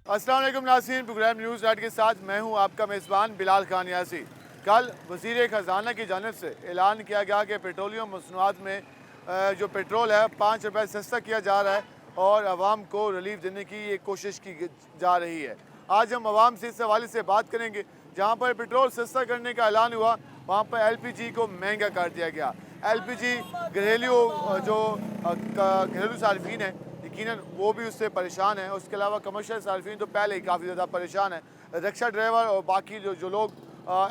अस्सलाम वालेकुम नाज़रीन, प्रोग्राम न्यूज़ नाइट के साथ मैं हूं आपका मेज़बान बिलाल खान यासी। कल वज़ीर ख़जाना की जानिब से ऐलान किया गया कि पेट्रोलियम मसनूआत में जो पेट्रोल है 5 रुपये सस्ता किया जा रहा है और आवाम को रिलीफ देने की ये कोशिश की जा रही है। आज हम आवाम से इस हवाले से बात करेंगे। जहाँ पर पेट्रोल सस्ता करने का ऐलान हुआ वहाँ पर LPG को महंगा कर दिया गया। LPG घरेलू सार्फिन है, यकीनन वो भी उससे परेशान है। उसके अलावा कमर्शियल सार्फिन तो पहले ही काफ़ी ज़्यादा परेशान है। रिक्शा ड्राइवर और बाकी जो लोग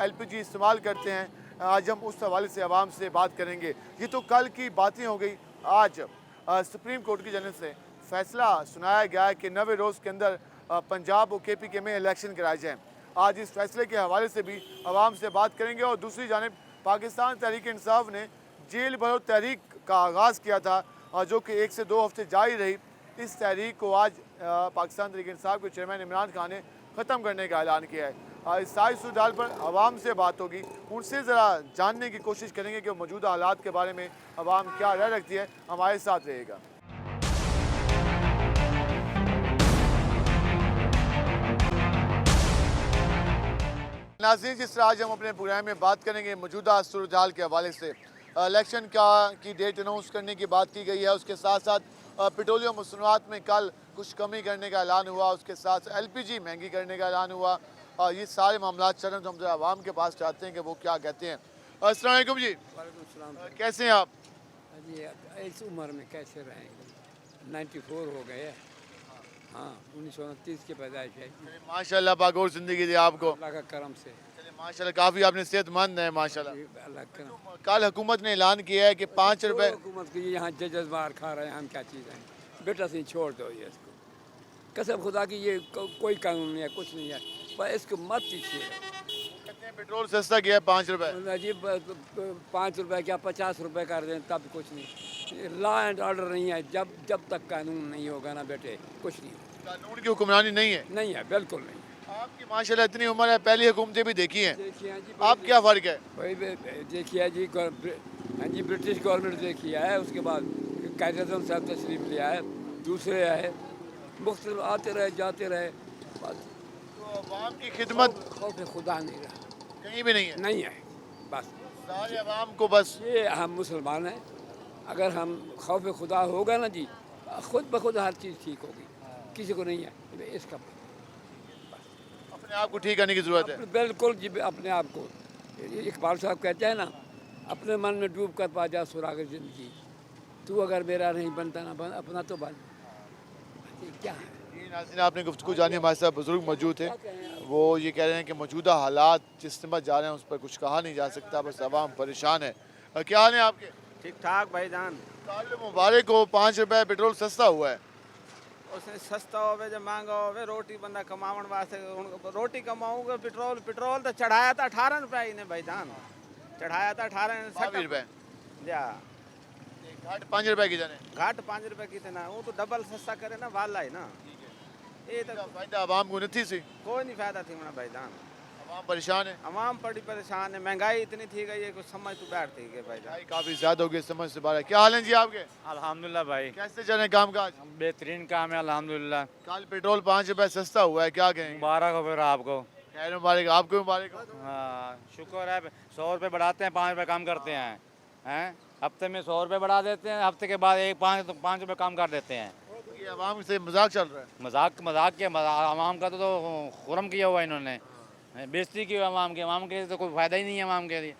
LPG इस्तेमाल करते हैं, आज हम उस हवाले से आवाम से बात करेंगे। ये तो कल की बातें हो गई। आज सुप्रीम कोर्ट की जानिब से फैसला सुनाया गया है कि 90 रोज़ के अंदर पंजाब और KPK में इलेक्शन कराए जाएँ। आज इस फैसले के हवाले से भी आवाम से बात करेंगे। और दूसरी जानिब पाकिस्तान तहरीक इंसाफ ने जेल भरो तहरीक का आगाज़ किया था, जो कि 1 से 2 हफ्ते जारी रही। इस तहरीक को आज पाकिस्तान तहरीक इंसाफ के चेयरमैन इमरान खान ने ख़त्म करने का ऐलान किया है। इस सारी सूरत पर आवाम से बात होगी, उनसे ज़रा जानने की कोशिश करेंगे कि मौजूदा हालात के बारे में आवाम क्या राय रखती है। हमारे साथ रहेगा। नाज़रीन, जिस तरह आज हम अपने प्रोग्राम में बात करेंगे मौजूदा सूरत हाल के हवाले से, इलेक्शन की डेट अनाउंस करने की बात की गई है। उसके साथ साथ पेट्रोलियम मसनूआत में कल कुछ कमी करने का ऐलान हुआ। उसके साथ LPG महंगी करने का ऐलान हुआ। ये सारे मामला चल रहे हैं, तो हम जरा आवाम के पास चाहते हैं कि वो क्या कहते हैं। अस्सलाम वालेकुम जी, कैसे हैं आप? जी इस उम्र में कैसे रहेंगे, 94 हो गए। हाँ, 1929 की पैदाइश है। माशाल्लाह, पाक और ज़िंदगी दी आपको। अल्लाह का करम से। चलिए माशाल्लाह, काफ़ी आपने सेहतमंद है माशाल्लाह। अल्लाह का करम। कल हुकूमत ने ऐलान किया है कि 5 रुपये हुकूमत की यहाँ जजेस बाहर खा रहे हैं, हम क्या चीज़ हैं। बेटा से छोड़ दो ये इसको, कसम खुदा की ये कोई कानून नहीं है, कुछ नहीं है, पर इसको मत पीछिए। पेट्रोल सस्ता किया है 5 रुपये। जी 5 रुपये क्या 50 रुपये कर दें तब कुछ नहीं। लॉ एंड ऑर्डर नहीं है। जब तक कानून नहीं होगा ना बेटे, कुछ नहीं। कानून की हुक्मरानी नहीं है। नहीं है, बिल्कुल नहीं। आपकी माशाल्लाह इतनी उम्र है, पहली हुकूमतें भी देखी हैं। देखिए जी, आप क्या फ़र्क है? वही देखिए जी, हाँ जी, ब्रिटिश गवर्नमेंट देखिए है, उसके बाद कायदे साहब तशरीफ लिया है, दूसरे आए, मुख्तलिफ आते रहे जाते रहे। तो अवाम की खिदमत खौफ खुदा नहीं रहा, कहीं भी नहीं है। नहीं है। बस सारे अवाम को बस ये हम मुसलमान हैं, अगर हम खौफ खुदा होगा ना जी, खुद ब खुद हर चीज़ ठीक होगी। किसी को नहीं है इसका। अपने आप को ठीक करने की ज़रूरत है। बिल्कुल जी, अपने आप को। इकबाल साहब कहते हैं ना, अपने मन में डूब कर पा जा सुराग ज़िंदगी, तू अगर मेरा नहीं बनता ना बन, अपना तो बन। क्या है जी नाज़रीन, आपने गुफ्तगू जानी। हमारे साथ बुजुर्ग मौजूद थे, वो ये कह रहे हैं कि मौजूदा हालात जिस समझ जा रहे हैं उस पर कुछ कहा नहीं जा सकता, बस आवाम परेशान है। क्या हाल है आपके? ठीक ठाक भाईजान। कल मुबारक हो, 5 रुपये पेट्रोल सस्ता हुआ है। उसने सस्ता होवे जो महंगा होवे, रोटी बंदा कमावन वास्ते रोटी कमाऊंगा। पेट्रोल तो चढ़ाया था 18 रुपये ही ने भाईजान, चढ़ाया था 18 रुपये जा घाट 5 रुपये की जाने। घाट 5 रुपये की थे ना, वो तो डबल सस्ता करे ना वाला ही ना। ये तो फायदा आवाम को नहीं सी, कोई नहीं फायदा थी ना भाईजान। आवाम परेशान है। अवाम बड़ी परेशान है, महंगाई इतनी थी गई है कुछ समझ तो बैठती है भाईजान। काफ़ी ज़्यादा हो गई, समझ से बाहर है। क्या हाल है जी आपके? अल्हम्दुलिल्लाह भाई, कैसे चल रहे काम काज? बेहतरीन काम है अल्हम्दुलिल्लाह। कल पेट्रोल 5 रुपये सस्ता हुआ है, क्या कहेंगे? मुबारक हो फिर आपको। खैर मुबारक, आपको मुबारक हो। हाँ, शुक्र है। 100 रुपये बढ़ाते हैं, 5 रुपये कम करते हैं हफ्ते में 100 रुपये बढ़ा देते हैं, हफ्ते के बाद 5 रुपये कम कर देते हैं। ये आवाम से मजाक चल रहा है। मजाक के आवाम का तो खुरम किया हुआ इन्होंने, बेइज्जती की आवाम के तो कोई फ़ायदा ही नहीं है आवाम के लिए।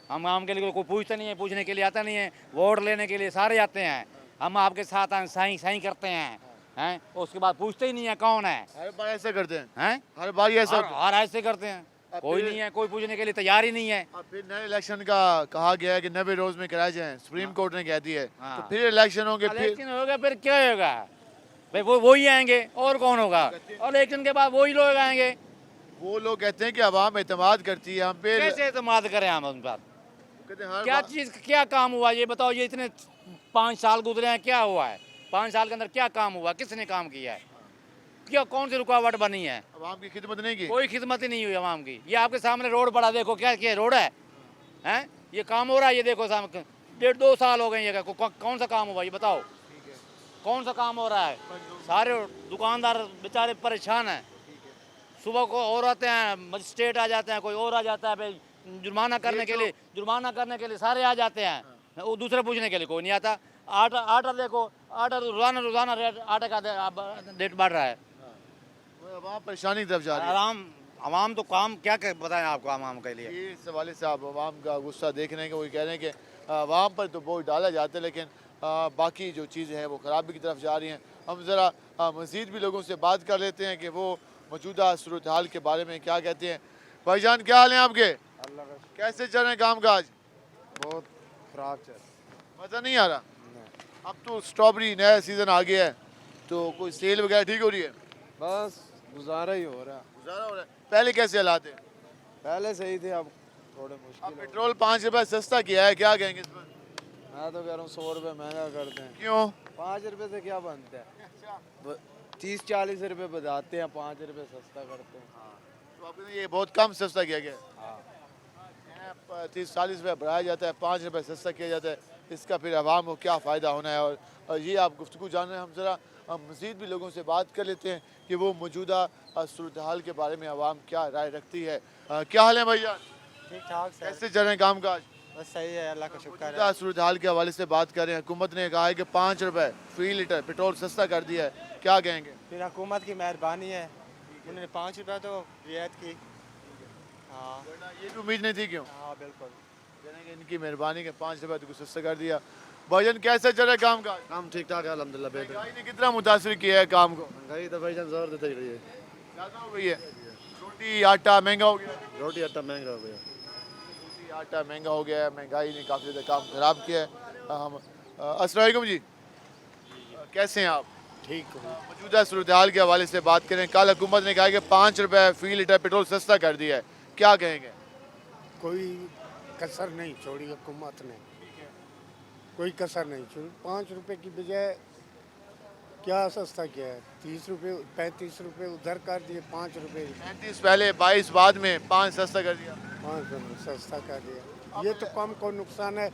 हम आवाम के लिए कोई पूछता नहीं है, पूछने के लिए आता नहीं है। वोट लेने के लिए सारे आते हैं, हम आपके साथ आए साई साई करते हैं उसके बाद पूछते ही नहीं है कौन है। हर बार ऐसे करते हैं। हैं हर बार ही ऐसा होता है। और ऐसे करते हैं, कोई नहीं है, कोई पूछने के लिए तैयार ही नहीं है। अब फिर नए इलेक्शन का कहा गया है कि 90 रोज में कराए जाएं, सुप्रीम कोर्ट ने कह दिया है। हाँ। तो फिर इलेक्शन होंगे, फिर इलेक्शन होगा, फिर क्या होगा भाई? वो ही आएंगे और कौन होगा? और इलेक्शन के बाद वही लोग आएंगे। वो लोग कहते हैं कि आवाम एतमाद करती है हम पे। कैसे एतमाद करें हम उन पर? कहते हैं हर क्या बार- चीज़, क्या काम हुआ ये बताओ? ये इतने 5 साल गुजरे हैं, क्या हुआ है 5 साल के अंदर? क्या काम हुआ? किसने काम किया है? क्या कौन सी रुकावट बनी है? आवाम की खिदमत नहीं की। कोई खिदमत ही नहीं हुई आवाम की। ये आपके सामने रोड पड़ा, देखो क्या रोड है ये काम हो रहा है, ये देखो सामने 1.5-2 साल हो गए, ये कौन सा काम हुआ ये बताओ? कौन सा काम हो रहा है? सारे दुकानदार बेचारे परेशान हैं। सुबह को और आते हैं, मजिस्ट्रेट आ जाते हैं, कोई और आ जाता है, भाई जुर्माना करने के लिए सारे आ जाते हैं। वो दूसरे पूछने के लिए कोई नहीं आता। आटा आटा देखो, आटा रोजाना रेट आटे का रेट बढ़ रहा है। वहाँ परेशानी की तरफ जा रही है। आवाम तो काम क्या बताएं आपको आवाम के लिए। ये इस हवाले से आप आवाम का गुस्सा देख रहे हैं कि वो कह रहे हैं कि आवाम पर तो बोझ डाला जाता है, लेकिन बाकी जो चीज़ें हैं वो ख़राबी की तरफ जा रही हैं। हम ज़रा मज़ीद भी लोगों से बात कर लेते हैं कि वो मौजूदा सूरत हाल के बारे में क्या कहते हैं। भाईजान क्या हाल है आपके? कैसे चल रहे हैं काम काज? बहुत खराब चल। मज़ा नहीं आ रहा? अब तो स्ट्रॉबेरी नया सीज़न आ गया है, तो कोई सेल वगैरह ठीक हो रही है? बस गुजारा ही हो रहा है। गुजारा हो रहा है। पहले कैसे हालात है? पहले सही थे, अब थोड़े अब मुश्किल। पेट्रोल 5 रुपये सस्ता किया है, क्या कहेंगे इस पर? मैं तो कह रहा हूँ 100 रुपये महंगा कर दें। क्यों? 5 रुपये से क्या बनता है? 30-40 रुपये बजाते हैं, 5 रुपये सस्ता करते हैं। तो आपने ये बहुत कम सस्ता किया गया हाँ। है। 30-40 रुपये बढ़ाया जाता है, 5 रुपये सस्ता किया जाता है। इसका फिर आवाम को क्या फ़ायदा होना है? और ये आप गुफ्तगू जान रहे हैं। हम ज़रा मज़ीद भी लोगों से बात कर लेते हैं कि वो मौजूदा सूरत हाल के बारे में आवाम क्या राय रखती है। क्या हाल है भैया? ठीक ठाक सर। कैसे चल रहे हैं काम काज? बस सही है, अल्लाह का शुक्र है। मौजूदा सूरत हाल के हवाले से बात कर रहे हैं। हुकूमत ने कहा है कि 5 रुपये फी लीटर पेट्रोल सस्ता कर दिया है, क्या कहेंगे? फिर हुकूमत की मेहरबानी है, उन्होंने 5 रुपये तो रियायत की। हाँ ये भी उम्मीद नहीं थी। क्यों? हाँ बिल्कुल। यानी कि इनकी मेहरबानी के 5 रुपये तो सस्ता कर दिया। भाईजान कैसे चल रहा है काम काज? काम ठीक ठाक है अल्हम्दुलिल्लाह बेहतर। महंगाई ने कितना मुतासर किया है काम को? महंगाई तो भाईजान जोर देते ही रही है। ज़्यादा हो गई है। रोटी आटा महंगा हो गया। रोटी आटा महंगा हो गया। रोटी आटा महंगा हो गया है। महंगाई ने काफ़ी ज़्यादा काम ख़राब किया है। हम अस्सलाम वालेकुम जी, कैसे हैं आप? ठीक हो। मौजूदा सूरत हाल के हवाले से बात करें। कल हुकूमत ने कहा कि 5 रुपये फी लीटर पेट्रोल सस्ता कर दिया है, क्या कहेंगे? कोई कसर नहीं छोड़ी हुकूमत ने, कोई कसर नहीं छोड़ी। 5 रुपए की बजाय क्या सस्ता किया है? 30 रुपये 35 रुपये उधर कर दिए, 5 रुपये 35 पहले 22 बाद में 5 सस्ता कर दिया। 5 रुपये सस्ता कर दिया। ये तो कम को नुकसान है,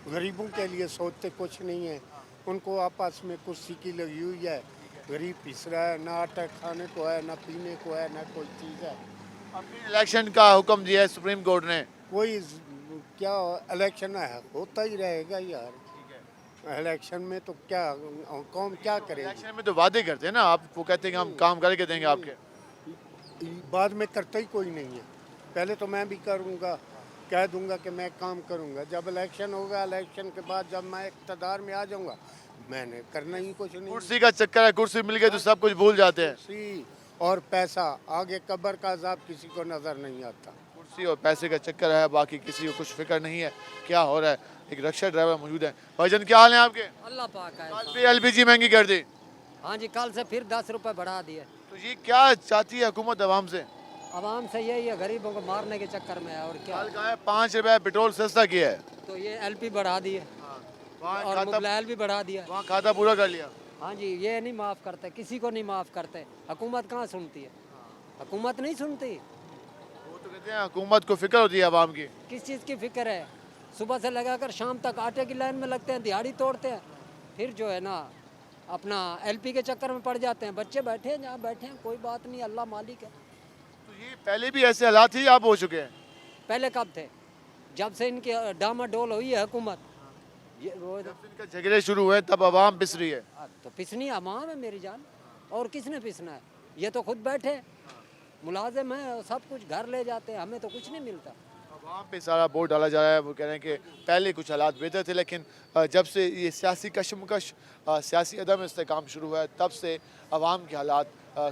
गरीबों के लिए सोचते कुछ नहीं है। उनको आपस में कुर्सी की लगी हुई है, गरीब पिस रहा है, ना आटा खाने को है, ना पीने को है, ना कोई चीज़ है। अब फिर इलेक्शन का हुक्म दिया है सुप्रीम कोर्ट ने। कोई क्या इलेक्शन है, होता ही रहेगा यार। इलेक्शन में तो क्या कौन क्या करेगी? इलेक्शन में तो वादे करते हैं ना, आप वो कहते हैं कि हम काम करके देंगे आपके। बाद में करता ही कोई नहीं है। पहले तो मैं भी करूँगा, कह दूंगा कि मैं काम करूँगा। जब इलेक्शन होगा, इलेक्शन के बाद जब मैं इक़्तिदार में आ जाऊँगा, मैंने करना ही कुछ नहीं। कुर्सी का चक्कर है, कुर्सी मिल गई तो सब कुछ भूल जाते हैं। कुर्सी और पैसा, आगे कब्र का अज़ाब किसी को नज़र नहीं आता। कुर्सी और पैसे का चक्कर है, बाकी किसी को कुछ फिक्र नहीं है क्या हो रहा है। एक रिक्शा ड्राइवर मौजूद है। भाईजान क्या हाल है आपके? अल्लाह पाक है। कल भी एलपीजी महंगी कर दी, हाँ जी, कल से फिर 10 रुपए बढ़ा दिए। तो ये क्या चाहती है हुकूमत आवाम से? आवाम से यही है, गरीबों को मारने के चक्कर में है। और क्या, कल कहा है 5 रुपये पेट्रोल सस्ता किया है, तो ये एलपी बढ़ा दिए वहाँ और खाता मोबाइल भी बढ़ा दिया। वहाँ खाता पूरा कर लिया। हाँ जी, ये नहीं माफ़ करते, किसी को नहीं माफ़ करते। हुकूमत कहाँ सुनती है? हुकूमत नहीं सुनती। वो तो कहते हैं हुकूमत को फिक्र होती है आवाम की। किस चीज़ की फिक्र है? सुबह से लगाकर शाम तक आटे की लाइन में लगते हैं, दिहाड़ी तोड़ते हैं, फिर जो है ना अपना एलपी के चक्कर में पड़ जाते हैं। बच्चे बैठे हैं जहाँ बैठे हैं, कोई बात नहीं, अल्लाह मालिक है। तो ये पहले भी ऐसे हालात ही आप हो चुके हैं। पहले कब थे? जब से इनकी डामाडोल हुई है हुकूमत, ये वो जब इनका झगड़े शुरू हुए तब आवाम पिस रही है। तो पिसनी अवाम है मेरी जान, और किसने पिसना है? ये तो खुद बैठे मुलाजिम है, सब कुछ घर ले जाते हैं, हमें तो कुछ नहीं मिलता। आवाम पे सारा बोझ डाला जा रहा है। वो कह रहे हैं कि पहले कुछ हालात बेहतर थे, लेकिन जब से ये सियासी कशमकश, सियासी अदम इस्तेकाम शुरू हुआ है, तब से आवाम के हालात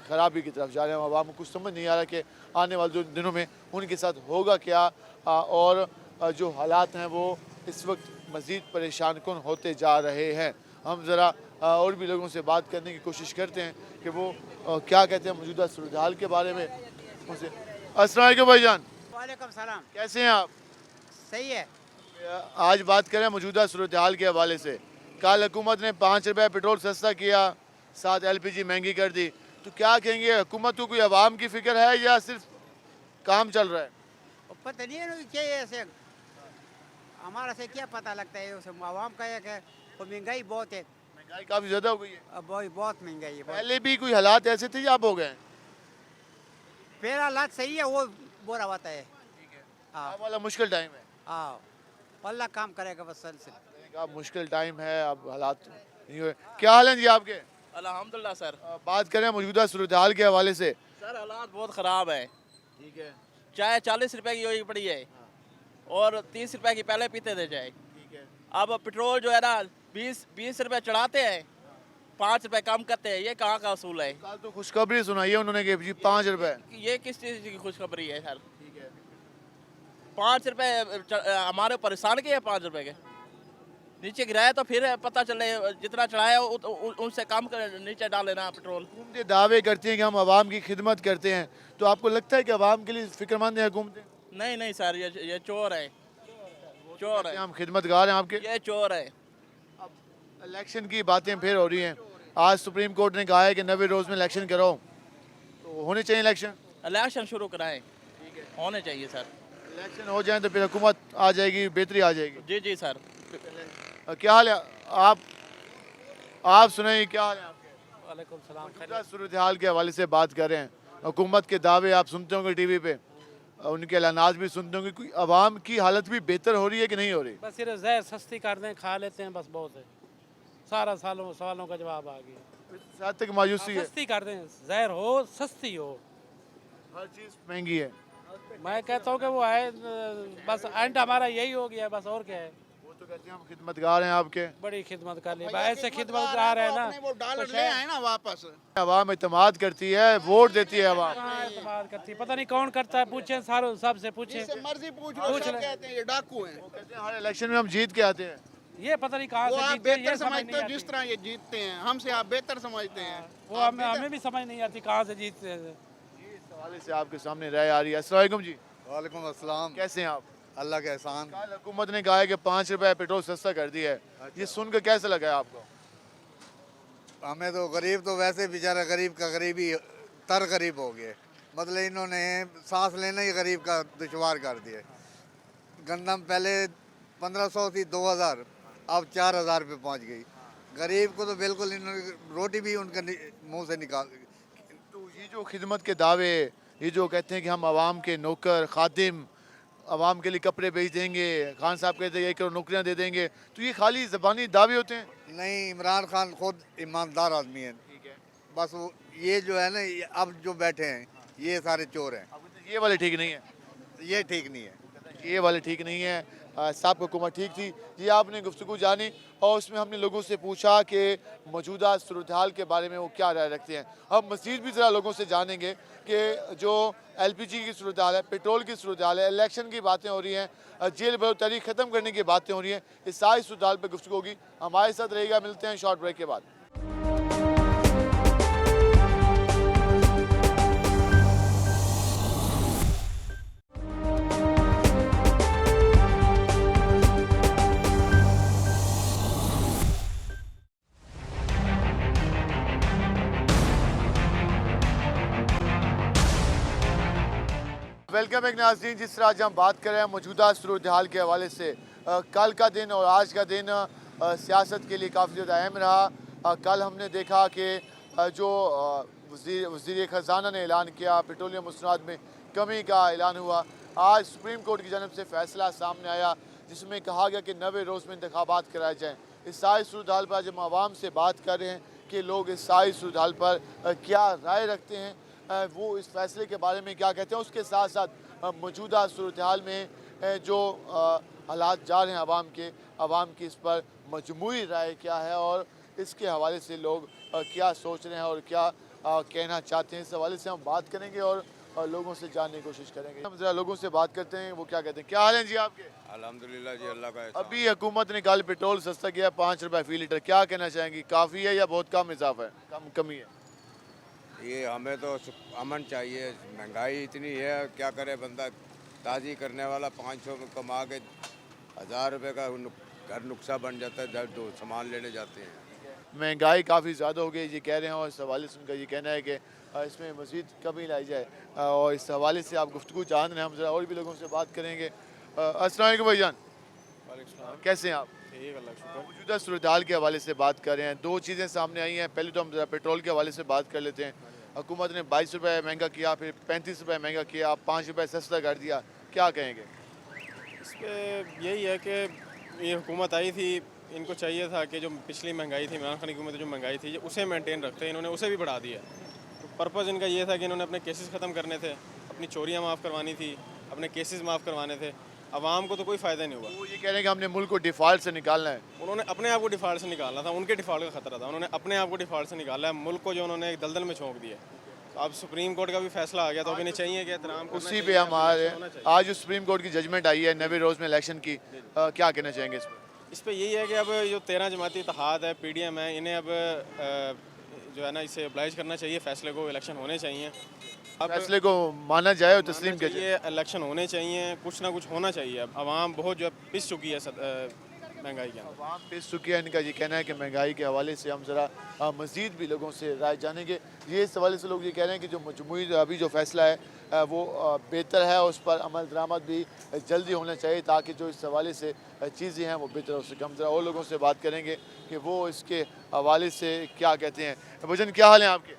ख़राबी की तरफ जा रहे हैं। आवाम को कुछ समझ नहीं आ रहा कि आने वाले दिनों में उनके साथ होगा क्या, और जो हालात हैं वो इस वक्त मज़ीद परेशान कुन होते जा रहे हैं। हम ज़रा और भी लोगों से बात करने की कोशिश करते हैं कि वो क्या कहते हैं मौजूदा सूरत हाल के बारे में उनसे। अस्सलाम वालेकुम भाईजान, वालेकुम सलाम। कैसे हैं आप? सही है। आज बात करें मौजूदा सूरत हाल के हवाले से। कल हुकूमत ने 5 रुपये पेट्रोल सस्ता किया, साथ एलपीजी महंगी कर दी, तो क्या कहेंगे हुकूमत को कोई आवाम की फ़िक्र है या सिर्फ काम चल रहा है? पता नहीं है क्या ऐसे, हमारा से क्या पता लगता है। उसे आवाम का एक है, और महंगाई बहुत है। महंगाई काफ़ी ज़्यादा हो गई है। अब बहुत महंगाई है। पहले भी कोई हालात ऐसे थे या अब हो गए हैं? पहला हालात सही है, वो बुरा होता है। हाँ अब वाला मुश्किल टाइम है। हाँ, अल्लाह काम करेगा बस सल से। अब मुश्किल टाइम है, अब हालात नहीं हुए। क्या हाल है जी आपके? अल्हम्दुलिल्लाह सर। बात करें मौजूदा सूरत हाल के हवाले से। सर हालात बहुत ख़राब है। ठीक है। चाय 40 रुपए की हुई पड़ी है और 30 रुपए की पहले पीते थे चाय। ठीक है। अब पेट्रोल जो है ना 20 रुपए चढ़ाते हैं, 5 रुपए कम करते हैं। ये कहाँ का असूल है? कल तो खुशखबरी सुनाई है उन्होंने कि जी 5 रुपए। ये किस चीज़ की खुशखबरी है सर? ठीक है। 5 रुपए हमारे परेशान किए 5 रुपए के। नीचे गिराया तो फिर पता चले जितना चढ़ाया उनसे कम नीचे डाल लेना पेट्रोल। हुकूमतें दावे करती हैं कि हम आवाम की खिदमत करते हैं, तो आपको लगता है कि आवाम के लिए फिक्रमंद है हुकूमतें? नहीं नहीं सर, ये चोर है, चोर है, हम खिदमतगार हैं आपके। ये चोर है। इलेक्शन की बातें फिर हो रही हैं। आज सुप्रीम कोर्ट ने कहा है कि 90 रोज़ में इलेक्शन कराओ, तो होने चाहिए इलेक्शन। इलेक्शन शुरू कराएं, होने चाहिए सर। इलेक्शन हो जाए तो फिर हुकूमत आ जाएगी, बेहतरी आ जाएगी। जी जी सर। क्या हाल है आप सुनाइए, क्या हाल है आपके? वालेकुम सलाम। मौजूदा सूरत हाल के हवाले से बात कर रहे हैं। हुकूमत के दावे आप सुनते होंगे टीवी पे, उनके ऐलानात भी सुनते होंगे। कोई आवाम की हालत भी बेहतर हो रही है कि नहीं हो रही? बस सिर्फ जहर सस्ती कर दें, खा लेते हैं, बस बहुत है। सारा सवालों का जवाब आ गया। साथ तक मायूसी है। सस्ती कर दें, जहर हो, सस्ती हो। हर चीज़ महंगी है। मैं कहता हूँ कि वो है, बस एंड हमारा यही हो गया, बस और क्या है। वो तो कहते हैं हम खिदमतगार हैं आपके। बड़ी खिदमत कर ली, ऐसे खिदमतगार है ना, वो डॉलर ले आए ना वापस। आवाम एतमाद करती है, वोट देती है आवाम। कहाँ एतमाद करती है, पता नहीं कौन करता है। पूछे सारों सबसे पूछे, मर्जी पूछ लो, सब कहते हैं ये डाकू हैं। कहते हैं हर इलेक्शन में हम जीत के आते हैं। ये पता नहीं कहाँ वो से आप जीतते हैं, ये बेहतर समझ समझते नहीं हो जिस आती। तरह ये जीतते हैं, हमसे आप बेहतर समझते हैं। वो हमें भी समझ नहीं आती कहाँ से जीतते हैं। इस हवाले से आपके सामने राय आ रही है। अस्सलाम वालेकुम जी। वालेकुम अस्सलाम। कैसे हैं आप? अल्लाह का एहसान। कल हुकूमत ने कहा है कि 5 रुपए पेट्रोल सस्ता कर दिया है। ये सुनकर कैसा लगा है आपको? हमें तो गरीब तो वैसे बेचारा गरीब का गरीबी तर गरीब हो गए। मतलब इन्होंने सांस लेना ही गरीब का दुश्वार कर दिया। गंदम पहले 1500 थी, 2000, अब 4000 पे पहुंच गई। गरीब को तो बिल्कुल इन्होंने रोटी भी उनके मुंह से निकाल। तो ये जो खिदमत के दावे, ये जो कहते हैं कि हम आवाम के नौकर खादिम, आवाम के लिए कपड़े बेच देंगे, खान साहब कहते हैं 1 करोड़ नौकरियां दे देंगे, तो ये खाली ज़बानी दावे होते हैं? नहीं, इमरान खान खुद ईमानदार आदमी है। ठीक है। बस ये जो है ना, अब जो बैठे हैं ये सारे चोर हैं। ये वाले ठीक नहीं है। ये ठीक नहीं है। ये वाले ठीक नहीं है। साहब हुकूमत ठीक थी जी। आपने गुफ्तगू जानी और उसमें हमने लोगों से पूछा कि मौजूदा सूरत हाल के बारे में वो क्या राय रखते हैं। अब मज़ीद भी ज़रा लोगों से जानेंगे कि जो LPG की सूरत हाल है, पेट्रोल की सूरत हाल है, इलेक्शन की बातें हो रही हैं, जेल बरोतारी ख़त्म करने की बातें हो रही हैं, इस सारी सूरत हाल पर गुफ्तगू होगी। हमारे साथ रहेगा। मिलते हैं शॉर्ट ब्रेक के बाद। वेलकम एक नाज़रीन। जिस तरह आज हम बात कर रहे हैं मौजूदा सूरत हाल के हवाले से, कल का दिन और आज का दिन सियासत के लिए काफ़ी ज़्यादा अहम रहा। कल हमने देखा कि जो वज़ीर ख़ज़ाना ने ऐलान किया, पेट्रोलियम मसनूआत में कमी का ऐलान हुआ। आज सुप्रीम कोर्ट की जानब से फ़ैसला सामने आया जिसमें कहा गया कि 90 रोज़ में इंतखाबात कराए जाएँ। इस सारी सूरत हाल पर आज हम आवाम से बात कर रहे हैं कि लोग इस सारी सूरत हाल पर क्या राय रखते हैं, वो इस फैसले के बारे में क्या कहते हैं। उसके साथ साथ मौजूदा सूरत हाल में जो हालात जा रहे हैं आवाम की इस पर मजमूई राय क्या है और इसके हवाले से लोग क्या सोच रहे हैं और क्या कहना चाहते हैं, इस हवाले से हम बात करेंगे और लोगों से जानने की कोशिश करेंगे। हम ज़रा लोगों से बात करते हैं, वो क्या कहते हैं। क्या हाल है जी आपके? अल्हम्दुलिल्लाह जी, अल्लाह का एहसान। अभी हुकूमत ने कल पेट्रोल सस्ता किया 5 रुपये फ़ी लीटर, क्या कहना चाहेंगी? काफ़ी है या बहुत कम इजाफा है, कमी है? ये हमें तो अमन चाहिए। महंगाई इतनी है, क्या करे बंदा। ताज़ी करने वाला 500 में कमा के 1000 रुपये का घर नुक्सा बन जाता है जब दो सामान लेने जाते हैं। महंगाई काफ़ी ज़्यादा हो गई ये कह रहे हैं और इस हवाले से उनका ये कहना है कि इसमें मज़ीद कमी लाई जाए और इस हवाले से आप गुफ्तगू जान रहे हैं। हम ज़रा और भी लोगों से बात करेंगे। अस्सलाम वालेकुम भाईजान। कैसे हैं आप? मौजूदा सूरत हाल के हवाले से बात कर रहे हैं। दो चीज़ें सामने आई हैं। पहले तो हम ज़रा पेट्रोल के हवाले से बात कर लेते हैं। हुकूमत ने 22 रुपये महंगा किया, फिर 35 रुपये महंगा किया, 5 रुपये सस्ता कर दिया, क्या कहेंगे? इस पर यही है कि ये हुकूमत आई थी, इनको चाहिए था कि जो पिछली महंगाई थी, इमरान खान की हुकूमत जो महंगाई थी उसे मेंटेन रखते, इन्होंने उसे भी बढ़ा दिया। तो पर्पज़ इनका ये था कि इन्होंने अपने केसेस ख़त्म करने थे, अपनी चोरियाँ माफ़ करवानी थी, अपने केसेस माफ़ करवाने थे। आवाम को तो कोई फ़ायदा नहीं हुआ। वो ये कह रहे हैं कि हमने मुल्क को डिफ़ॉल्ट से निकालना है। उन्होंने अपने आप को डिफ़ॉल्ट से निकालना था, उनके डिफ़ॉल्ट का ख़तरा था। उन्होंने अपने आप को डिफ़ॉल्ट से निकाला है, मुल्क को जो उन्होंने एक दलदल में झोंक दिया। तो अब सुप्रीम कोर्ट का भी फैसला आ गया, तो अब इन्हें चाहिए कि एहतराम करना उसी पे चाहिए, हम आ रहे होना हैं। चाहिए। आज जो सुप्रीम कोर्ट की जजमेंट आई है 90 रोज़ में इलेक्शन की, क्या कहना चाहेंगे इस पर? इस पे यही है कि अब जो 13 जमाती इत्तेहाद है, PDM है, इन्हें अब जो है ना इसे अब्लाइज करना चाहिए, फ़ैसले को, इलेक्शन होने चाहिए। अब फैसले को माना जाए और तस्लीम किया जाए। ये इलेक्शन होने चाहिए, कुछ ना कुछ होना चाहिए। अब आवाम बहुत जो है पिस चुकी है महंगाई के अंदर। आवाम पेश चुकी है। इनका ये कहना है कि महंगाई के हवाले से हम ज़रा मज़ीद भी लोगों से राय जानेंगे। ये इस हवाले से लोग ये कह रहे हैं कि जो मजमूई अभी जो फ़ैसला है वो बेहतर है, उस पर अमल दरामद भी जल्दी होना चाहिए ताकि जो इस हवाले से चीज़ें हैं वो बेहतर हो सके। हम ज़रा और लोगों से बात करेंगे कि वो इसके हवाले से क्या कहते हैं। भजन, क्या हाल है आपके?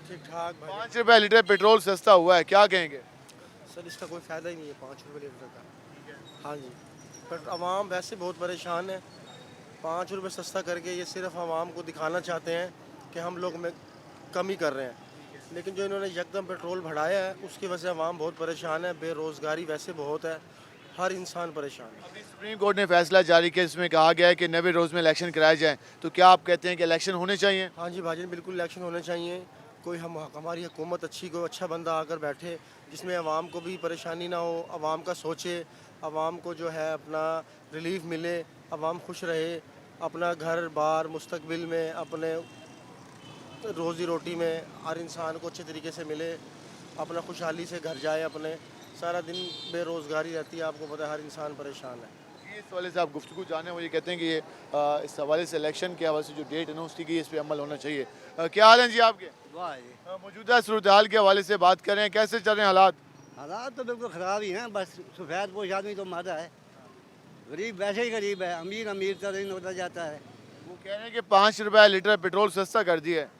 ठीक ठाक। 5 रुपये लीटर पेट्रोल सस्ता हुआ है, क्या कहेंगे? सर इसका कोई फ़ायदा ही नहीं है 5 रुपये लीटर का। हाँ जी, पर आवाम वैसे बहुत परेशान है। 5 रुपये सस्ता करके ये सिर्फ आवाम को दिखाना चाहते हैं कि हम लोग में कमी कर रहे हैं, लेकिन जो इन्होंने यकदम पेट्रोल बढ़ाया है उसकी वजह से आवाम बहुत परेशान है। बेरोज़गारी वैसे बहुत है, हर इंसान परेशान है। अभी सुप्रीम कोर्ट ने फैसला जारी किया, इसमें कहा गया है कि 90 रोज़ में इलेक्शन कराए जाएँ, तो क्या आप कहते हैं कि इलेक्शन होने चाहिए? हाँ जी भाईजान, बिल्कुल इलेक्शन होने चाहिए। कोई हमारी हुकूमत अच्छी, कोई अच्छा बंदा आकर बैठे जिसमें आवाम को भी परेशानी ना हो, आवाम का सोचे, आवाम को जो है अपना रिलीफ मिले, आवाम खुश रहे, अपना घर बार मुस्तकबिल में, अपने रोज़ी रोटी में हर इंसान को अच्छे तरीके से मिले, अपना खुशहाली से घर जाए अपने। सारा दिन बेरोज़गारी रहती है, आपको पता है हर इंसान परेशान है। इस हवाले से आप गुफ्तगू जाने, वो ये कहते हैं कि ये इस हवाले से इलेक्शन के हवाले से जो डेट अनाउंस की गई इस पर अमल होना चाहिए। क्या हाल है जी आपके? मौजूदा सूरत हाल के हवाले से बात करें, कैसे चल रहे हैं हालात? हालात तो बिल्कुल ख़राब ही हैं। बस सफ़ेद पोश आदमी तो मारा है, गरीब वैसे ही गरीब है, अमीर अमीर तरह होता जाता है। वो कह रहे हैं कि 5 रुपये लीटर पेट्रोल सस्ता कर दिया है।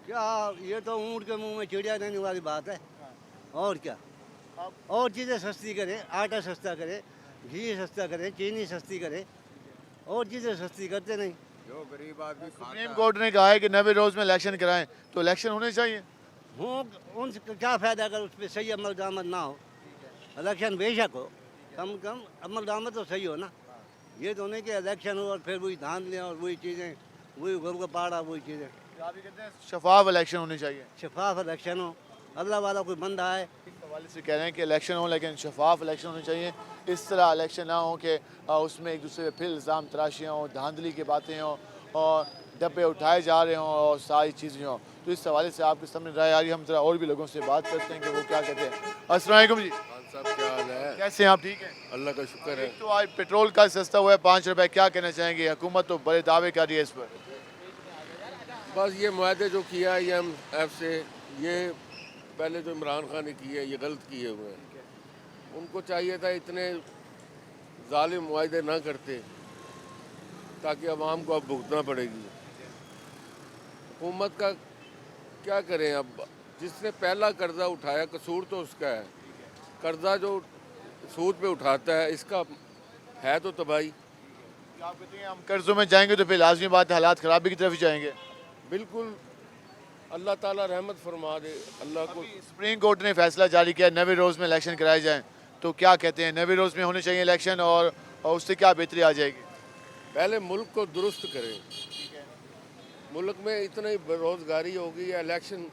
क्या ये तो ऊँट के मुंह में चिड़िया देने वाली बात है। और क्या, और चीज़ें सस्ती करें, आटा सस्ता करें, घी सस्ता करें, चीनी सस्ती करें, और चीज़ें सस्ती करते नहीं। जो गरीब आदमी सुप्रीम कोर्ट ने कहा है कि 90 रोज़ में इलेक्शन कराएं, तो इलेक्शन होने चाहिए। हों, उनसे क्या फ़ायदा अगर उस पर सही अमल दरामद ना हो। इलेक्शन बेशक हो, कम कम अमल दरामद तो सही हो ना। ये तो नहीं कि इलेक्शन हो और फिर वही धांधलियाँ और वही चीज़ें, वही गोल पाड़ा, वही चीज़ें। आप ये कहते हैं शफाफ इलेक्शन होने चाहिए। शफाफ इलेक्शन हो, अल्लाह वाला कोई बंदा है। इस हवाले से कह रहे हैं कि इलेक्शन हो लेकिन शफाफ इलेक्शन होने चाहिए। इस तरह इलेक्शन ना हो कि उसमें एक दूसरे पे फिर इल्ज़ाम तराशियाँ हों, धांधली की बातें हों और डब्बे उठाए जा रहे हों और सारी चीज़ें हों। तो इस हवाले से आपके सामने राय आ रही है। हम जरा और भी लोगों से बात करते हैं कि वो क्या कहते हैं। अस्सलाम वालेकुम जी। साहब क्या हाल है? कैसे हैं आप? ठीक हैं, अल्लाह का शुक्र है। तो आज पेट्रोल का सस्ता हुआ है 5 रुपये, क्या कहना चाहेंगे? हुकूमत तो बड़े दावे कर रही है इस पर। बस ये मुआहदे जो किया है IMF से, ये पहले जो इमरान खान ने किए ये गलत किए हुए हैं। उनको चाहिए था इतने जालिम मुआहदे ना करते ताकि आवाम को अब भुगतना पड़ेगी। हुकूमत का क्या करें अब, जिसने पहला कर्जा उठाया कसूर तो उसका है। कर्जा जो सूद पे उठाता है इसका है तो तबाही। आप कहते हैं हम कर्जों में जाएंगे तो फिर लाजमी बात है हालात खराबी की तरफ ही जाएंगे। बिल्कुल, अल्लाह ताला रहमत फरमा दे। अल्लाह को सुप्रीम कोर्ट ने फैसला जारी किया 90 रोज़ में इलेक्शन कराए जाएँ, तो क्या कहते हैं 90 रोज़ में होने चाहिए इलेक्शन और उससे क्या बेहतरी आ जाएगी? पहले मुल्क को दुरुस्त करें। मुल्क में इतनी बेरोजगारी हो गई है, इलेक्शन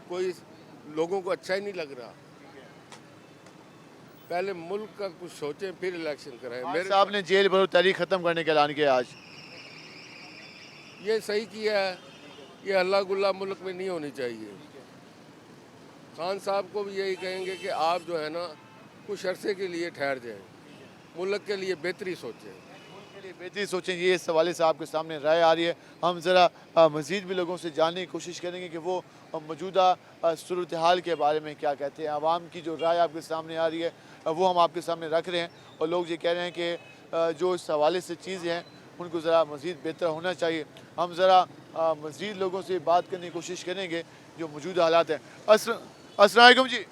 कोई लोगों को अच्छा ही नहीं लग रहा। पहले मुल्क का कुछ सोचें फिर इलेक्शन कराएं। मेरे साहब ने जेल भरो तारीख ख़त्म करने का ऐलान किया आज। ये सही किया है, ये हल्ला गुल्ला मुल्क में नहीं होनी चाहिए। खान साहब को भी यही कहेंगे कि आप जो है ना कुछ अरसे के लिए ठहर जाएं, मुल्क के लिए बेहतरी सोचें। बेहतरी सोचें, ये इस हवाले से आपके सामने राय आ रही है। हम ज़रा मज़ीद भी लोगों से जानने की कोशिश करेंगे कि वो मौजूदा सूरत हाल के बारे में क्या कहते हैं। आवाम की जो राय आपके सामने आ रही है वो हम आपके सामने रख रहे हैं और लोग ये कह रहे हैं कि जो इस हवाले से चीज़ें हैं उनको ज़रा मज़ीद बेहतर होना चाहिए। हम ज़रा मज़ीद लोगों से बात करने की कोशिश करेंगे जो मौजूदा हालात हैं। अस्सलाम वालेकुम जी,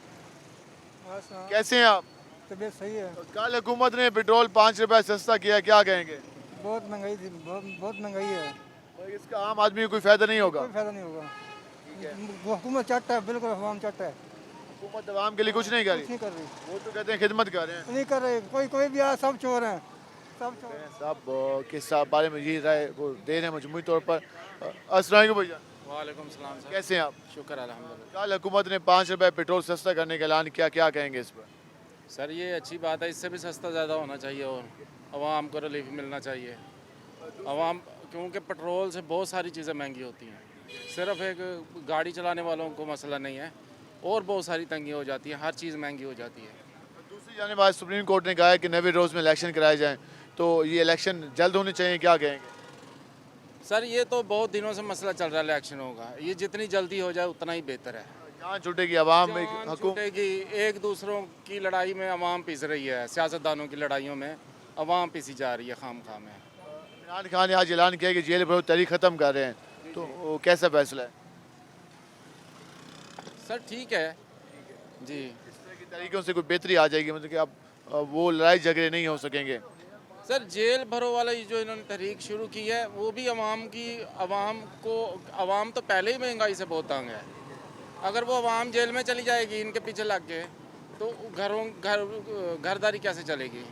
कैसे हैं आप? तबीयत सही है। कल हुकूमत ने पेट्रोल 5 रुपये सस्ता किया, क्या कहेंगे? बहुत महंगाई थी, बहुत महंगाई है। भाई इसका आम आदमी को कोई फ़ायदा नहीं होगा? कोई फायदा नहीं होगा। वो हुकूमत चट है, बिल्कुल अवाम चट है। हुकूमत अवाम के लिए कुछ नहीं कर रही? कुछ नहीं कर रही। वो तो कहते हैं खिदमत कर रहे हैं। नहीं कर रहे, कोई भी आया सब चोर हैं, सब चोर हैं। सब के साथ बारे में यही राय वो दे रहे हैं मजमूई तौर पर। अस्सलाम वालेकुम भैया। वालेकुम सलाम सर। कैसे हैं आप? शुक्र अल्हम्दुलिल्लाह। कल हुकूमत ने 5 रुपये पेट्रोल सस्ता करने का ऐलान किया, क्या कहेंगे इस पर? सर ये अच्छी बात है, इससे भी सस्ता ज़्यादा होना चाहिए और आवाम को रिलीफ मिलना चाहिए। आवाम क्योंकि पेट्रोल से बहुत सारी चीज़ें महंगी होती हैं, सिर्फ एक गाड़ी चलाने वालों को मसला नहीं है, और बहुत सारी तंगी हो जाती है, हर चीज़ महंगी हो जाती है। दूसरी जानिब आज सुप्रीम कोर्ट ने कहा है कि 90 रोज़ में इलेक्शन कराए जाएँ, तो ये इलेक्शन जल्द होने चाहिए, क्या कहेंगे? सर ये तो बहुत दिनों से मसला चल रहा है इलेक्शन होगा, ये जितनी जल्दी हो जाए उतना ही बेहतर है। जान छूटेगी आवाम में, जान छूटेगी, एक दूसरों की लड़ाई में आवाम पिस रही है, सियासतदानों की लड़ाइयों में आवाम पिसी जा रही है खाम खा में। इमरान खान ने आज ऐलान किया कि जेल भरो तहरीक ख़त्म कर रहे हैं, तो वो कैसा फैसला है? सर ठीक है जी। इस तरह की तरीक़ों से कोई बेहतरी आ जाएगी, मतलब कि अब वो लड़ाई झगड़े नहीं हो सकेंगे। सर जेल भरो वाला ये जो इन्होंने तहरीक शुरू की है वो भी आवाम तो पहले ही महंगाई से बहुत तंग है। अगर वो आवाम जेल में चली जाएगी इनके पीछे लग के, तो घरदारी कैसे चलेगी?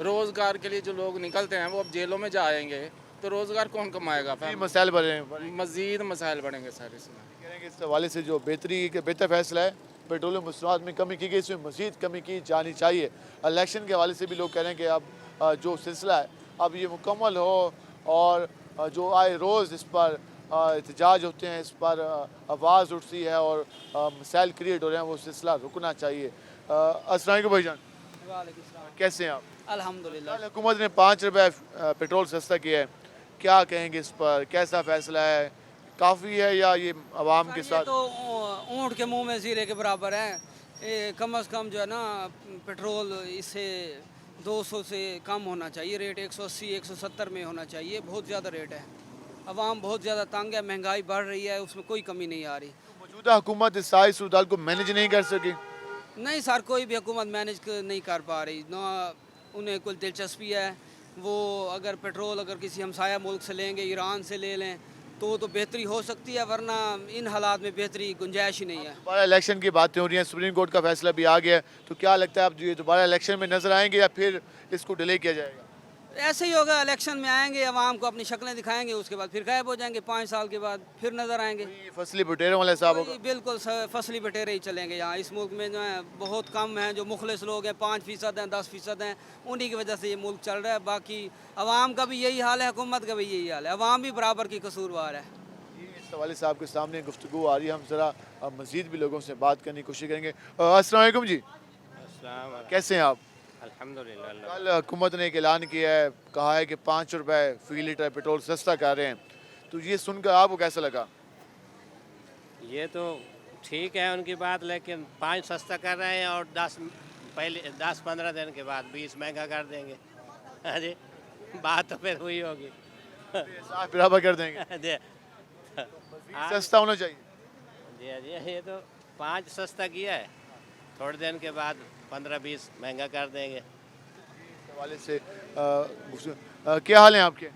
रोज़गार के लिए जो लोग निकलते हैं वो अब जेलों में जाएंगे तो रोज़गार कौन कमाएगा? मसाइल बढ़े, मज़ीद मसाइल बढ़ेंगे सर इसमें। कहेंगे इस हवाले से जो बेहतर फैसला है, पेट्रोलियम मसनूआत में कमी की गई, इसमें मज़ीद कमी की जानी चाहिए। इलेक्शन के हवाले से भी लोग कह रहे हैं कि अब जो सिलसिला है अब ये मुकम्मल हो, और जो आए रोज़ इस पर एहतजाज होते हैं, इस पर आवाज़ उठती है और मसाइल क्रिएट हो रहे हैं, वो सिलसिला रुकना चाहिए। अस्सलाम वालेकुम भाईजान, कैसे हैं आप? अल्हम्दुलिल्लाह। कल हुकूमत ने 5 रुपये पेट्रोल सस्ता किया है, क्या कहेंगे इस पर? कैसा फैसला है? काफ़ी है या ये आवाम के साथ? तो ऊँट के मुंह में ज़ीरे के बराबर है। कम अज़ कम जो है ना पेट्रोल इससे 200 से कम होना चाहिए रेट, 180 170 में होना चाहिए। बहुत ज़्यादा रेट है, आवाम बहुत ज़्यादा तंग है, महंगाई बढ़ रही है, उसमें कोई कमी नहीं आ रही। मौजूदा हुकूमत इस सारी सूरत को मैनेज नहीं कर सकी? नहीं सर, कोई भी हुकूमत मैनेज नहीं कर पा रही, ना उन्हें कोई दिलचस्पी है। वो अगर पेट्रोल अगर किसी हमसाया मुल्क से लेंगे, ईरान से ले लें तो बेहतरी हो सकती है, वरना इन हालात में बेहतरी गुंजाइश ही नहीं है। दोबारा इलेक्शन की बातें हो रही हैं, सुप्रीम कोर्ट का फैसला भी आ गया है, तो क्या लगता है आप ये दोबारा इलेक्शन में नजर आएंगे या फिर इसको डिले किया जाएगा? ऐसे ही होगा, इलेक्शन में आएंगे, आवाम को अपनी शक्लें दिखाएंगे, उसके बाद फिर गायब हो जाएंगे, 5 साल के बाद फिर नजर आएंगे। फसली बटेरों वाले साहब होगा? बिल्कुल फसली बटेरे ही चलेंगे यहाँ। इस मुल्क में जो है बहुत कम हैं जो मुखलिस लोग हैं, 5% हैं, 10% हैं, उन्हीं की वजह से ये मुल्क चल रहा है। बाकी आवाम का भी यही हाल है, हुकूमत का भी यही हाल है, आवाम भी बराबर की कसूरवार है। इस हवाले से आपके सामने गुफ्तगू आ रही है, हम ज़रा मज़ीद भी लोगों से बात करने की कोशिश करेंगे। अस्सलाम वालेकुम जी, कैसे हैं आप? अल्हम्दुलिल्लाह। कल हुकूमत ने एक ऐलान किया है, कहा है कि 5 रुपये फ़ी लीटर पेट्रोल सस्ता कर रहे हैं, तो ये सुनकर आपको कैसा लगा? ये तो ठीक है उनकी बात, लेकिन 5 सस्ता कर रहे हैं और 10-15 दिन के बाद 20 महंगा कर देंगे। अरे बात तो फिर हुई होगी, साथ बराबर कर देंगे। सस्ता होना चाहिए। जी जी, ये तो 5 सस्ता किया है, थोड़े दिन के बाद 15-20 महंगा कर देंगे। हवाले से क्या हाल है आपके?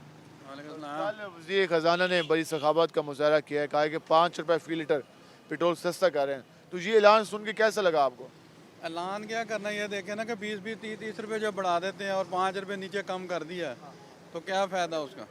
वज़ीर ख़जाना ने बड़ी सखावत का मुजाहरा किया है, कहा है कि 5 रुपये फ़ी लीटर पेट्रोल सस्ता कर रहे हैं, तो ये ऐलान सुन के कैसा लगा आपको? ऐलान क्या करना, ये देखें ना कि 20-20 30-30 रुपये जो बढ़ा देते हैं और 5 रुपये नीचे कम कर दिया, तो क्या फ़ायदा उसका?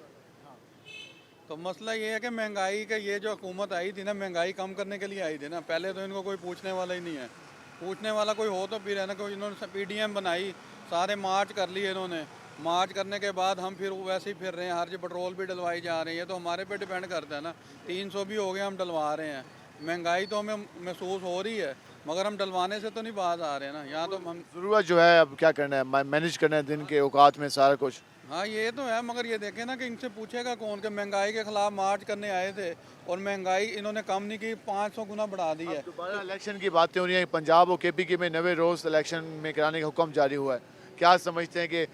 तो मसला ये है कि महंगाई का, ये जो हुकूमत आई थी ना, महंगाई कम करने के लिए आई थी ना, पहले तो इनको कोई पूछने वाला ही नहीं है। पूछने वाला कोई हो तो फिर है ना, कोई इन्होंने PDM बनाई, सारे मार्च कर लिए इन्होंने, मार्च करने के बाद हम फिर वैसे ही फिर रहे हैं, हर जो पेट्रोल भी डलवाई जा रही है, तो हमारे पे डिपेंड करता है ना। 300 भी हो गया, हम डलवा रहे हैं, महंगाई तो हमें महसूस हो रही है, मगर हम डलवाने से तो नहीं बाहर आ रहे हैं ना। यहाँ तो हम ज़रूरत जो है अब क्या करना है, मैनेज करना है दिन के औकात में सारा कुछ। हाँ ये तो है, मगर ये देखें ना कि इनसे पूछेगा कौन कि महंगाई के खिलाफ मार्च करने आए थे और महंगाई इन्होंने कम नहीं की, 500 गुना बढ़ा दी है। दोबारा इलेक्शन की बातें हो रही हैं, पंजाब और KPK में 90 रोज़ इलेक्शन में कराने का हुक्म जारी हुआ है, क्या समझते हैं कि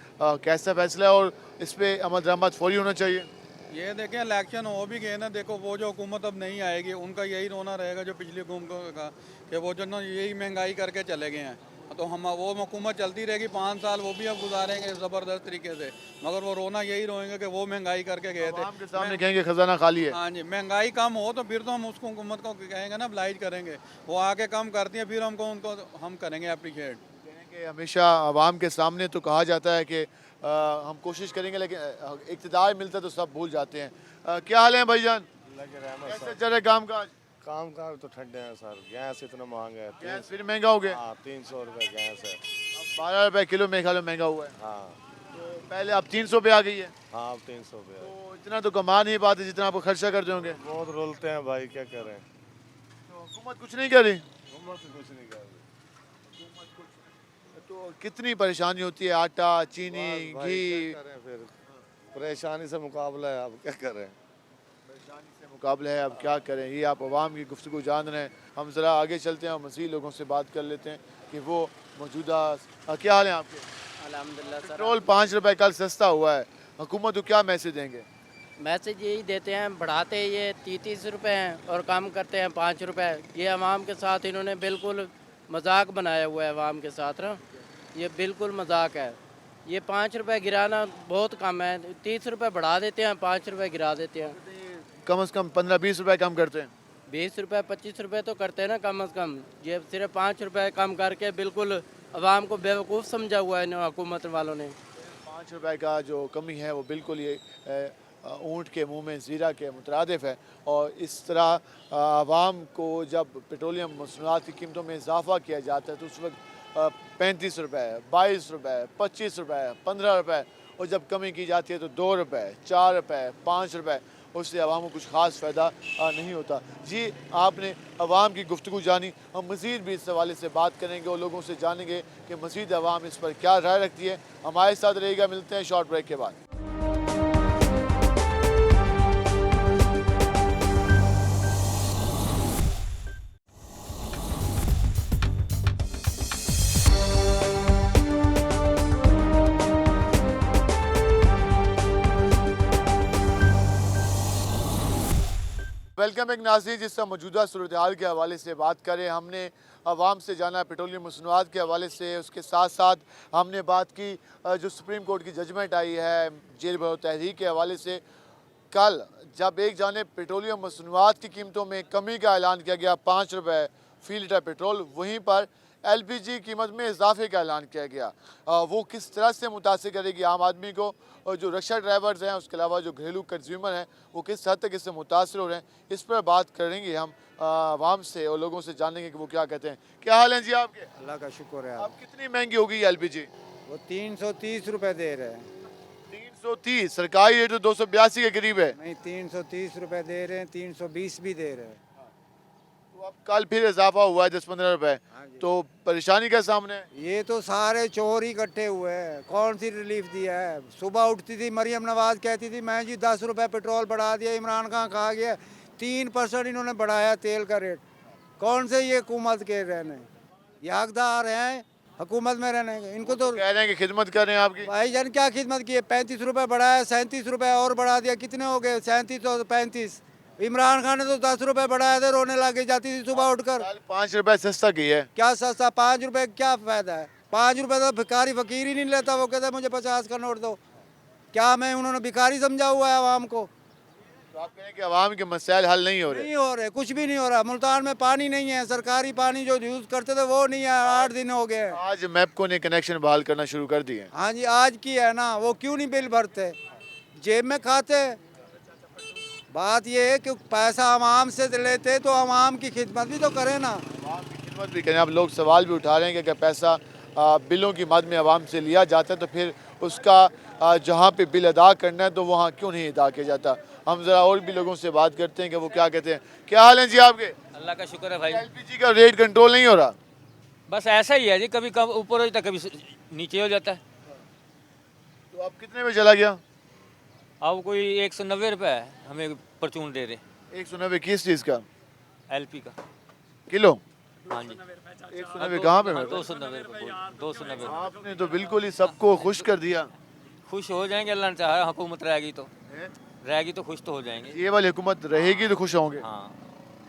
कैसा फैसला है और इस पे अमल दरामद फौरी होना चाहिए? ये देखें इलेक्शन हो भी गए ना, देखो वो जो हुकूमत अब नहीं आएगी उनका यही रोना रहेगा जो पिछली हुकूमत का, कि वो जो ना यही महंगाई करके चले गए हैं। तो हम वो हुकूमत चलती रहेगी 5 साल, वो भी अब गुजारेंगे ज़बरदस्त तरीके से, मगर वो रोना यही रोएंगे कि वो महंगाई करके गए थे। आवाम के सामने कहेंगे खजाना खाली है। हाँ जी, महंगाई कम हो तो फिर तो हम उसको हुकूमत को कहेंगे ना, ब्लाइज करेंगे। वो आके कम करती है, फिर हमको उनको हम करेंगे अप्रिशिएट। कि हमेशा आवाम के सामने तो कहा जाता है कि हम कोशिश करेंगे, लेकिन इक़्तिदार मिलता तो सब भूल जाते हैं। क्या हाल है भाईजान? कैसे चल रहे काम काज? काम काज तो ठंडे हैं सर, गैस इतना महंगा है। गैस फिर महंगा हो गया? हाँ, 300 रुपये गैस है। 12 रुपये किलो मेरे ख्याल में महंगा हुआ है। हाँ, तो पहले अब 300 पे आ गई है। हाँ, अब 300 पे है। तो इतना तो कमा नहीं पाते जितना आप खर्चा करते होंगे। बहुत रुलते हैं भाई, क्या करें। तो हुकूमत कुछ नहीं कर रही? हुकूमत कुछ नहीं कर रही। तो कितनी परेशानी होती है, आटा, चीनी, घी। फिर परेशानी से मुकाबला है, अब क्या करें। परेशानी से मुकाबला है, अब क्या करें। ये आप आवाम की गुफ्तगू जान रहे हैं। हम ज़रा आगे चलते हैं और मज़ीद लोगों से बात कर लेते हैं कि वो मौजूदा क्या हाल है आपके? अल्हम्दुलिल्लाह सर। पेट्रोल 5 रुपये कल सस्ता हुआ है, हुकूमत को क्या मैसेज देंगे? मैसेज यही देते हैं, बढ़ाते ये 30 रुपये हैं और कम करते हैं 5 रुपये। ये अवाम के साथ इन्होंने बिल्कुल मजाक बनाया हुआ है, अवाम के साथ ना, ये बिल्कुल मजाक है। ये 5 रुपये गिराना बहुत कम है, 30 रुपये बढ़ा देते हैं, 5 रुपये गिरा देते हैं। कम से कम 15-20 रुपये कम करते हैं। 20 रुपये 25 रुपये तो करते हैं ना कम से कम। ये सिर्फ 5 रुपये कम करके बिल्कुल अवाम को बेवकूफ़ समझा हुआ है इन हुकूमत वालों ने। 5 रुपये का जो कमी है वो बिल्कुल ये ऊँट के मुंह में ज़ीरा के मुतरादिफ है। और इस तरह आवाम को जब पेट्रोलियम मसनूआत की कीमतों में इजाफा किया जाता है तो उस वक्त 35 रुपये, 22 रुपये, 25 रुपये, 15 रुपये, और जब कमी की जाती है तो 2 रुपये, 4 रुपये, 5 रुपये, उससे आवाम को कुछ ख़ास फ़ायदा नहीं होता। जी, आपने आवाम की गुफ्तगू जानी, हम मज़ीद भी इस हवाले से बात करेंगे और लोगों से जानेंगे कि मज़ीद आवाम इस पर क्या राय रखती है। हमारे साथ रहेगा, मिलते हैं शॉर्ट ब्रेक के बाद। वेलकम एक नाज़रीन, जिसका मौजूदा सूरत हाल के हवाले से बात करें। हमने आवाम से जाना पेट्रोलियम मसनूआत के हवाले से, उसके साथ साथ हमने बात की जो सुप्रीम कोर्ट की जजमेंट आई है जेल भरो तहरीक के हवाले से। कल जब एक जाने पेट्रोलियम मसनूआत की कीमतों में कमी का ऐलान किया गया 5 रुपये फ़ी लीटर पेट्रोल, वहीं पर LPG कीमत में इजाफे का ऐलान किया गया। वो किस तरह से मुतासिर करेगी आम आदमी को, और जो रिक्शा ड्राइवर्स हैं, उसके अलावा जो घरेलू कंज्यूमर हैं, वो किस हद तक इससे मुतासर हो रहे हैं, इस पर बात करेंगे हम आवाम से और लोगों से जानेंगे कि वो क्या कहते हैं। क्या हाल है जी आपके? अल्लाह का शुक्र है। अब कितनी महंगी होगी LPG? वो 330 रुपये दे रहे हैं। 330? सरकारी रेट तो 282 के करीब है। नहीं, 330 रुपये दे रहे हैं, 320 भी दे रहे हैं। तो अब कल फिर इजाफा हुआ है 10-15 रुपये, तो परेशानी का सामने है। ये तो सारे चोर ही इकट्ठे हुए हैं, कौन सी रिलीफ दिया है। सुबह उठती थी मरियम नवाज कहती थी मैं जी 10 रुपये पेट्रोल बढ़ा दिया, इमरान खान कहा गया 3% इन्होंने बढ़ाया तेल का रेट। कौन से ये हुकूमत के रहने, ये हकदार हैं हुकूमत में रहने के? इनको तो कह रहे हैं कि खिदमत कर रहे हैं आपकी। भाईजान क्या खिदमत की है? 35 रुपये बढ़ाया, 37 रुपये और बढ़ा दिया, कितने हो गए? 37 और 35। इमरान खान ने तो 10 रुपये बढ़ाए थे, रोने लगे जाती थी सुबह उठकर। 5 रुपये सस्ता की है। क्या सस्ता? 5 रुपये क्या फायदा है? 5 रुपये तो भिखारी फकीर ही नहीं लेता। वो कहता है मुझे 50 का नोट दो। क्या मैं उन्होंने भिखारी समझा हुआ है आवाम को? तो आप कहें कि आवाम के मसाइल हल नहीं हो रहे? नहीं हो रहे, कुछ भी नहीं हो रहा। मुल्तान में पानी नहीं है, सरकारी पानी जो यूज़ करते थे वो नहीं है, 8 दिन हो गए। आज मैपको ने कनेक्शन बहाल करना शुरू कर दिए। हाँ जी, आज की है ना, वो क्यों नहीं बिल भरते, जेब में खाते। बात ये है कि पैसा आवाम से लेते तो आवाम की खिदमत भी तो करें ना। आवाम की खिदमत भी करें। अब लोग सवाल भी उठा रहे हैं कि अगर पैसा बिलों की मद में आवाम से लिया जाता है तो फिर उसका जहाँ पे बिल अदा करना है तो वहाँ क्यों नहीं अदा किया जाता। हम ज़रा और भी लोगों से बात करते हैं कि वो क्या कहते हैं। क्या हाल है जी आपके? अल्लाह का शुक्र है भाई। LPG का रेट कंट्रोल नहीं हो रहा? बस ऐसा ही है जी, कभी कब ऊपर हो जाता है, कभी नीचे हो जाता है। तो अब कितने में चला गया? अब कोई 190 रुपये है हमें परचून दे रहे। 190 किस चीज़ का? LP का किलो? हाँ जी 190 कहाँ पे? 290 290। आपने तो बिल्कुल ही सबको खुश कर दिया। खुश हो जाएंगे, अल्लाह ने चाहा, हुकूमत रहेगी तो खुश तो हो जाएंगे। ये वाली हुकूमत रहेगी तो खुश होंगे। हाँ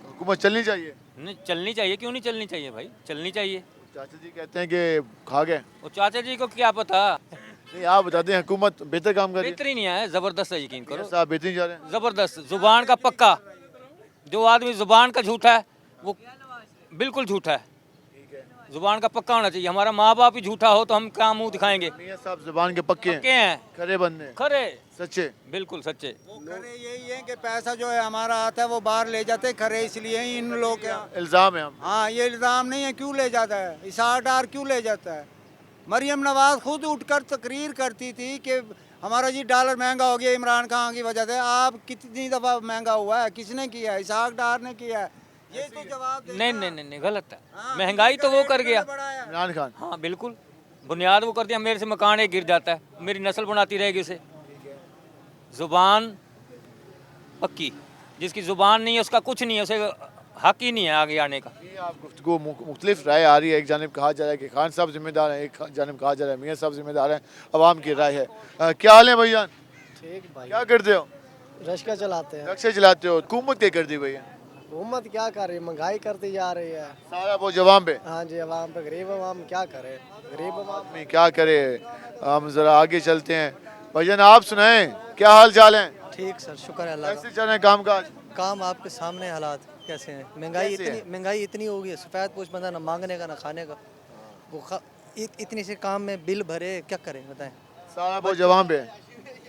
हुकूमत चलनी चाहिए। नहीं चलनी चाहिए, क्यों नहीं चलनी चाहिए भाई, चलनी चाहिए। चाचा जी कहते हैं कि खा गए। और चाचा जी को क्या पता, नहीं आप बताते हैं हुकूमत बेहतर काम कर रही है। बेहतरीन है, जबरदस्त है, यकीन करो साहब बेहतरीन जा रहे हैं। जबरदस्त, जुबान का पक्का। जो आदमी जुबान का झूठा है वो बिल्कुल झूठा है। जुबान का पक्का होना चाहिए। हमारा माँ बाप ही झूठा हो तो हम क्या मुंह दिखाएंगे। मियां साहब जुबान के पक्के हैं, खरे बंदे, खरे सच्चे, बिल्कुल सच्चे। खरे यही है कि पैसा जो है हमारा आता है वो बाहर ले जाते हैं, खरे इसलिए ही इन लोगों के इल्जाम है हम। हाँ ये इल्जाम नहीं है, क्यों ले जाता है, इशार डार क्यों ले जाता है। मरियम नवाज खुद उठकर तकरीर करती थी कि हमारा जी डॉलर महंगा हो गया इमरान खान की वजह से। आप कितनी दफ़ा महंगा हुआ है, किसने किया है, इशाक डार ने किया है। ये तो जवाब नहीं गलत है। महंगाई तो वो कर गया इमरान खान। हाँ बिल्कुल, बुनियाद वो कर दिया। मेरे से मकान एक गिर जाता है, मेरी नस्ल बनाती रहेगी उसे। जुबान पक्की, जिसकी जुबान नहीं है उसका कुछ नहीं है, उसे हक ही नहीं है आगे आने का। ये आप गुफ्तगू मुख्तलिफ राय आ रही है। एक जानब कहा जा रहा है कि खान साहब जिम्मेदार हैं, एक जानब कहा जा रहा है मियाँ साहब जिम्मेदार हैं। अवाम की राय है। क्या हाल है भैया? ठीक भाई। क्या करते हो? रिक्शा चलाते हैं। रिक्शा चलाते हो। हुकूमत क्या कर दी भैया? हुकूमत क्या कर रही है, महंगाई करती जा रही है सारा बोझ अवाम पे। हाँ जी अवाम पे, गरीब अवाम क्या करे, गरीब अवाम में क्या करे। हम जरा आगे चलते हैं। भैया आप सुनाएं क्या हाल चाल है? ठीक सर, शुक्र है अल्लाह कैसे चल रहे हैं काम काज? काम आपके सामने हालात कैसे हैं। महंगाई इतनी हो गई है, सफ़ेद पोश बंदा ना मांगने का ना खाने का। वो इतनी से काम में बिल भरे, क्या करें बताएं। सारा बोझ अवाम पे।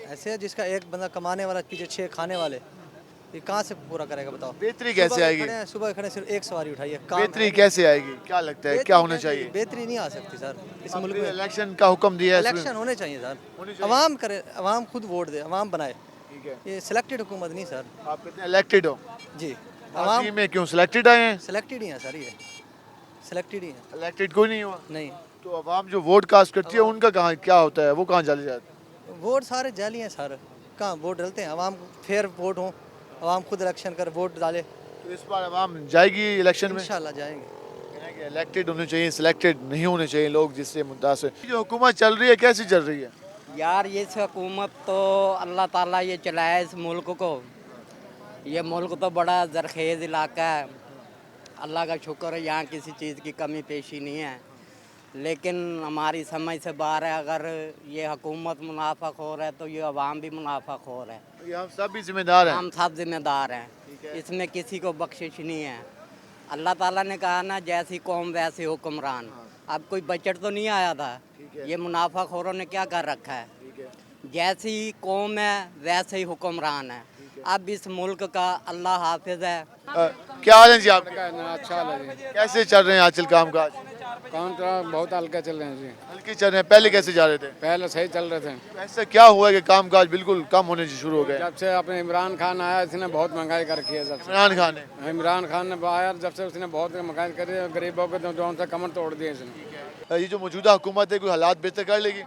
ऐसे है जिसका एक बंदा कमाने वाला, पीछे 6 खाने वाले, ये कहाँ से पूरा करेगा बताओ। बेहतरी कैसे आएगी? सुबह खड़े सिर्फ एक सवारी उठाई है। बेहतरी कैसे आएगी, क्या लगता है क्या होना चाहिए? बेहतरी नहीं आ सकती सर इस मुल्क में। इलेक्शन का हुक्म दिया है। इलेक्शन होने चाहिए सर, अवाम करे, अवाम खुद वोट दे, अवाम बनाए। ये सिलेक्टेड हुकूमत नहीं सर। आप कहते हैं इलेक्टेड हो जी, अवाम में क्यों सिलेक्टेड आए हैं? सिलेक्टेड ही है सर, ये सिलेक्टेड ही है। इलेक्टेड कोई नहीं हुआ नहीं। तो अवाम जो वोट कास्ट करती है उनका कहाँ क्या होता है, वो कहाँ चले जाते हैं? वोट सारे जाली हैं सर, कहाँ वोट डलते हैं। अवाम फेयर वोट हो, अवाम खुद इलेक्शन कर वोट डाले। तो इस बार अवाम जाएगी इलेक्शन में? इंशाल्लाह जाएंगे। इलेक्टेड होने चाहिए, सिलेक्टेड नहीं होने चाहिए लोग जिससे मुतासिर। जो हुकूमत चल रही है कैसी चल रही है? यार ये हुकूमत तो अल्लाह ताला ये चलाया इस मुल्क को। ये मुल्क तो बड़ा जरखेज़ इलाका है, अल्लाह का शुक्र है यहाँ किसी चीज़ की कमी पेशी नहीं है। लेकिन हमारी समझ से बाहर है, अगर ये हुकूमत मुनाफाखोर है तो ये अवाम भी मुनाफाखोर है। हम सब भी जिम्मेदार हैं। हम सब जिम्मेदार हैं, इसमें किसी को बख्शिश नहीं है। अल्लाह ताला ने कहा ना जैसी कौम वैसे हुक्मरान। अब कोई बजट तो नहीं आया था, ये मुनाफाखोरों ने क्या कर रखा है। जैसी कौम है वैसे ही हुक्मरान है। अब इस मुल्क का अल्लाह हाफिज है। क्या हाल है जी आपके? अच्छा लगे। कैसे चल रहे हैं आजकल काम काज? काम तो बहुत हल्का चल रहे हैं जी। हल्के चल रहे हैं, पहले कैसे जा रहे थे? पहले सही चल रहे थे। ऐसा क्या हुआ कि काम काज बिल्कुल कम होने से शुरू हो गए? जब से अपने इमरान खान आया इसने बहुत महंगाई कर रखी है। जब इमरान खान ने? इमरान खान ने आया जब से उसने बहुत महंगाई करी है, गरीबों के जो उनसे कमर तोड़ दिए इसने। ये जो मौजूदा हुकूमत है कोई हालात बेहतर कर लेगी?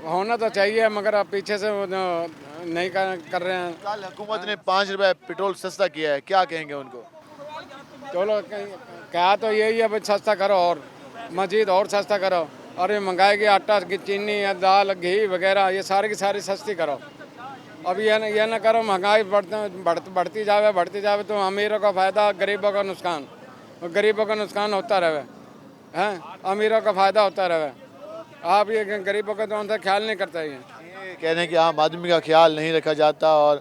होना तो चाहिए मगर अब पीछे से नहीं कर रहे हैं। कल हुकूमत ने 5 रुपए पेट्रोल सस्ता किया है, क्या कहेंगे उनको? चलो क्या तो यही है भाई, सस्ता करो और मजीद और सस्ता करो। और ये महंगाई की आटा की चीनी या दाल घी वगैरह ये सारी की सारी सस्ती करो। अब ये ना करो महंगाई बढ़ती जावे तो अमीरों का फ़ायदा गरीबों का नुकसान, गरीबों का नुकसान होता रहे हैं, अमीरों का फ़ायदा होता रहे। आप ये गरीबों का तो उनसे ख्याल नहीं करते हैं। ये कह रहे हैं कि आम आदमी का ख्याल नहीं रखा जाता और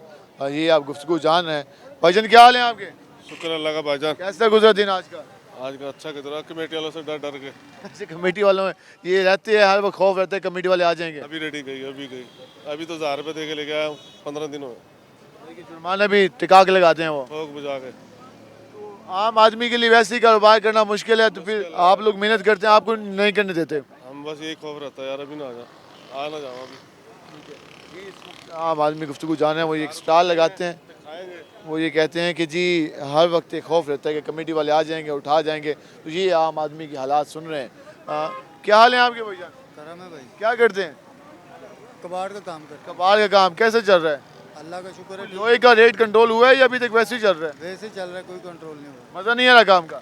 ये आप गुफ्तगू जान रहे हैं। भाईजान क्या हाल है आपके? शुक्र अल्लाह का भाईजान। कैसा गुजरा दिन आज का? आज का अच्छा गुजरा, कमेटी वालों से डर के। ऐसे कमेटी वालों में ये रहते हैं, हर वक्त खौफ रहता है कमेटी वाले आ जाएंगे। अभी रेडी गई, अभी तो 1000 रुपये दे के लेके आया हूँ, 15 दिन हुए। जुर्माना भी टिका के लगाते हैं वो ठोक बुझा के। आम आदमी के लिए वैसे ही कारोबार करना मुश्किल है, तो फिर आप लोग मेहनत करते हैं, आपको नहीं करने देते। हम बस यही खौफ रहता है यार, अभी ना आ ना जाओ अभी। आम आदमी गुफ्तगू जान रहे हैं, वो एक स्टॉल लगाते हैं, वो ये कहते हैं कि जी हर वक्त एक खौफ रहता है कि कमेटी वाले आ जाएंगे उठा जाएंगे। तो ये आम आदमी की हालात सुन रहे हैं। क्या हाल है आपके भैया? करम है भाई। क्या करते हैं? कबाड़ का काम करते हैं। कबाड़ का काम कैसे चल रहा है? अल्लाह का शुक्र है। लोहे का रेट कंट्रोल हुआ है या अभी तक वैसे ही चल रहा है? वैसे ही चल रहा है, कोई कंट्रोल नहीं हुआ। मज़ा नहीं आ रहा काम का?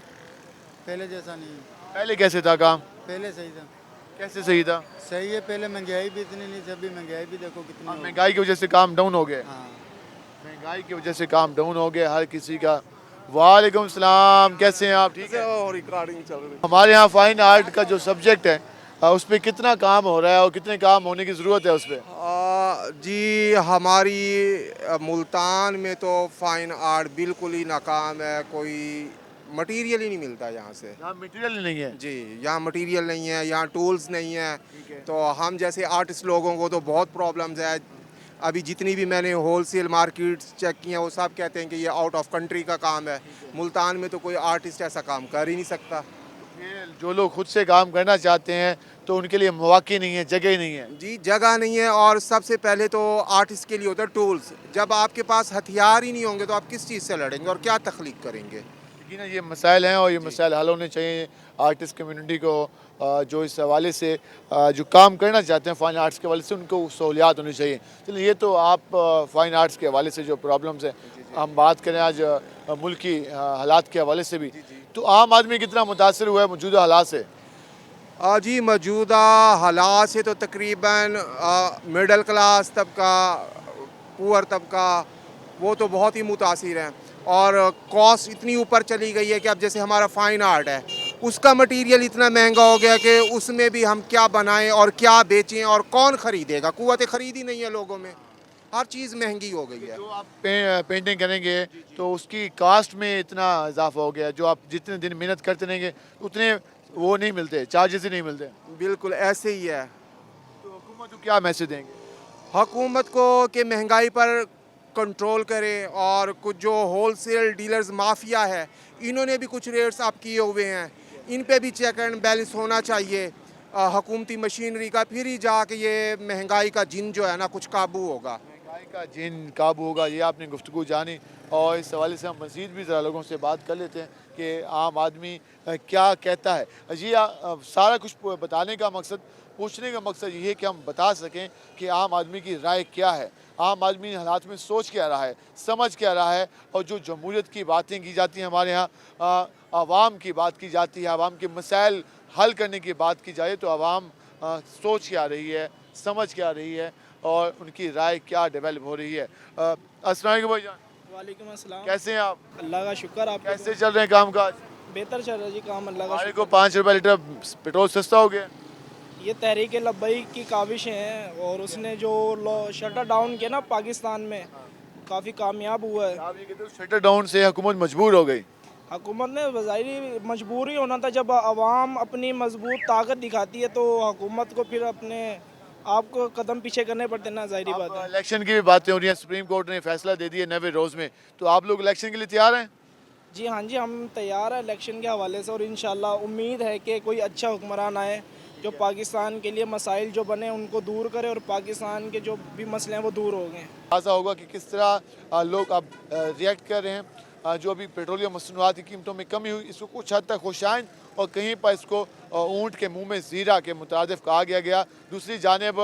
पहले जैसा नहीं है। पहले कैसे था काम? पहले सही था। कैसे सही था? सही है, पहले महंगाई भी इतनी नहीं थी, अभी महंगाई भी देखो कितनी हो गई। महंगाई की वजह से काम डाउन हो गया। हाँ। महंगाई की वजह से काम डाउन हो गया हर किसी का। वालेकुम सलाम, कैसे हैं आप? ठीक है। और रिकॉर्डिंग चल रही हमारे यहाँ फाइन आर्ट का जो सब्जेक्ट है उस पर कितना काम हो रहा है और कितने काम होने की ज़रूरत है उस पर? जी हमारी मुल्तान में तो फाइन आर्ट बिल्कुल ही नाकाम है, कोई मटेरियल ही नहीं मिलता यहाँ से। यहाँ मटेरियल नहीं है? जी यहाँ मटेरियल नहीं है, यहाँ टूल्स नहीं है। तो हम जैसे आर्टिस्ट लोगों को तो बहुत प्रॉब्लम्स है। अभी जितनी भी मैंने होलसेल मार्केट्स चेक की हैं वो सब कहते हैं कि ये आउट ऑफ कंट्री का काम है। मुल्तान में तो कोई आर्टिस्ट ऐसा काम कर ही नहीं सकता। जो लोग खुद से काम करना चाहते हैं तो उनके लिए मौके नहीं है, जगह ही नहीं है। जी जगह नहीं है, और सबसे पहले तो आर्टिस्ट के लिए होता है टूल्स। जब आपके पास हथियार ही नहीं होंगे तो आप किस चीज़ से लड़ेंगे और क्या तख्लीक करेंगे? लेकिन ये मसाइल हैं और ये मसाइल हल होने चाहिए आर्टिस्ट कम्युनिटी को। जो इस हवाले से जो काम करना चाहते हैं फाइन आर्ट्स के हवाले से उनको सहूलियात होनी चाहिए। चलिए ये तो आप फाइन आर्ट्स के हवाले से जो प्रॉब्लम्स हैं हम बात करें आज मुल्की हालात के हवाले से भी, तो आम आदमी कितना मुतासर हुआ है मौजूदा हालात से? जी मौजूदा हालात से तो तकरीबन मिडल क्लास तबका, पुअर तबका, वो तो बहुत ही मुतासिर हैं। और कॉस्ट इतनी ऊपर चली गई है कि अब जैसे हमारा फाइन आर्ट है उसका मटेरियल इतना महंगा हो गया कि उसमें भी हम क्या बनाएं और क्या बेचें और कौन ख़रीदेगा? क़ुव्वत ख़रीद ही नहीं है लोगों में, हर चीज़ महंगी हो गई है। जो आप पेंटिंग करेंगे तो उसकी कास्ट में इतना इजाफा हो गया, जो आप जितने दिन मेहनत करते रहेंगे उतने वो नहीं मिलते, चार्जेस ही नहीं मिलते। बिल्कुल ऐसे ही है। तो हुकूमत को क्या मैसेज देंगे? हुकूमत को कि महंगाई पर कंट्रोल करें, और कुछ जो होलसेल डीलर्स माफिया है इन्होंने भी कुछ रेट्स अप किए हुए हैं, इन पे भी चेक एंड बैलेंस होना चाहिए हुकूमती मशीनरी का, फिर ही जाके ये महंगाई का जिन जो है ना कुछ काबू होगा। महंगाई का जिन काबू होगा, ये आपने गुफ्तगू जानी। और इस हवाले से हम मज़ीद भी ज़रा लोगों से बात कर लेते हैं कि आम आदमी क्या कहता है। जी सारा कुछ बताने का मकसद, पूछने का मकसद ये है कि हम बता सकें कि आम आदमी की राय क्या है, आम आदमी हालात में सोच क्या रहा है, समझ क्या रहा है। और जो जमहूरियत की बातें की जाती हैं हमारे यहाँ, आवाम की बात की जाती है, आवाम के मसाइल हल करने की बात की जाए तो आवाम सोच क्या रही है, समझ क्या रही है और उनकी राय क्या डेवलप हो रही है। अस्सलाम वालेकुम भाईजान। वालेकुम अस्सलाम। कैसे हैं आप? अल्लाह का शुक्र। आप कैसे चल रहे हैं काम काज? बेहतर चल रहा है जी काम, अल्लाह का हमारे शुक्र। को 5 रुपये लीटर पेट्रोल सस्ता हो गया। ये तहरीक लब्बई की काविशें हैं और उसने जो शटर डाउन किया ना पाकिस्तान में, काफ़ी कामयाब हुआ है। शटर डाउन से हुकूमत मजबूर हो गई। हुकूमत ने ज़ाहिर मजबूर ही होना था। जब आवाम अपनी मजबूत ताकत दिखाती है तो हुकूमत को फिर अपने आपको कदम पीछे करने पड़ते ना, ज़ाहिर बात है। इलेक्शन की भी बातें हो रही हैं, सुप्रीम कोर्ट ने फैसला दे दिया 90 रोज़ में, तो आप लोग इलेक्शन के लिए तैयार हैं? जी हाँ जी, हम तैयार हैं इलेक्शन के हवाले से, और इंशाल्लाह उम्मीद है कि कोई अच्छा हुक्मरान आए जो पाकिस्तान के लिए मसाइल जो बने उनको दूर करे और पाकिस्तान के जो भी मसले हैं वो दूर हो गए। ऐसा होगा कि किस तरह लोग अब रिएक्ट कर रहे हैं। जो अभी पेट्रोलियम मसनूआत की कीमतों में कमी हुई, इसको कुछ हद तक खुशाइन और कहीं पर इसको ऊँट के मुंह में ज़ीरा के मुतादिफ कहा गया। दूसरी जानिब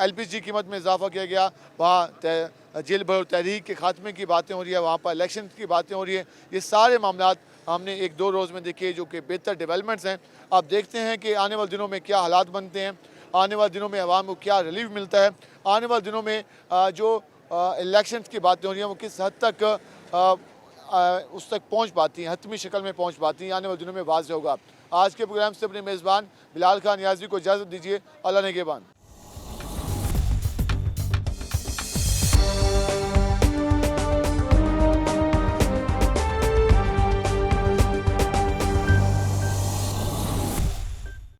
LPG कीमत में इजाफा किया गया। वहाँ जेल भरो तहरीक के खात्मे की बातें हो रही है, वहाँ पर इलेक्शन की बातें हो रही है। ये सारे मामला हमने 1-2 रोज़ में देखे जो कि बेहतर डेवलपमेंट्स हैं। आप देखते हैं कि आने वाले दिनों में क्या हालात बनते हैं, आने वाले दिनों में आवाम को क्या रिलीफ मिलता है, आने वाले दिनों में जो इलेक्शन की बातें हो रही हैं वो किस हद तक उस तक पहुँच पाती हैं, हतमी शक्ल में पहुँच पाती हैं, आने वाले दिनों में वाज़ेह होगा। आज के प्रोग्राम से अपने मेज़बान बिलाल खान याज़ी को इजाज़त दीजिए। अल्लाह नेगहबान।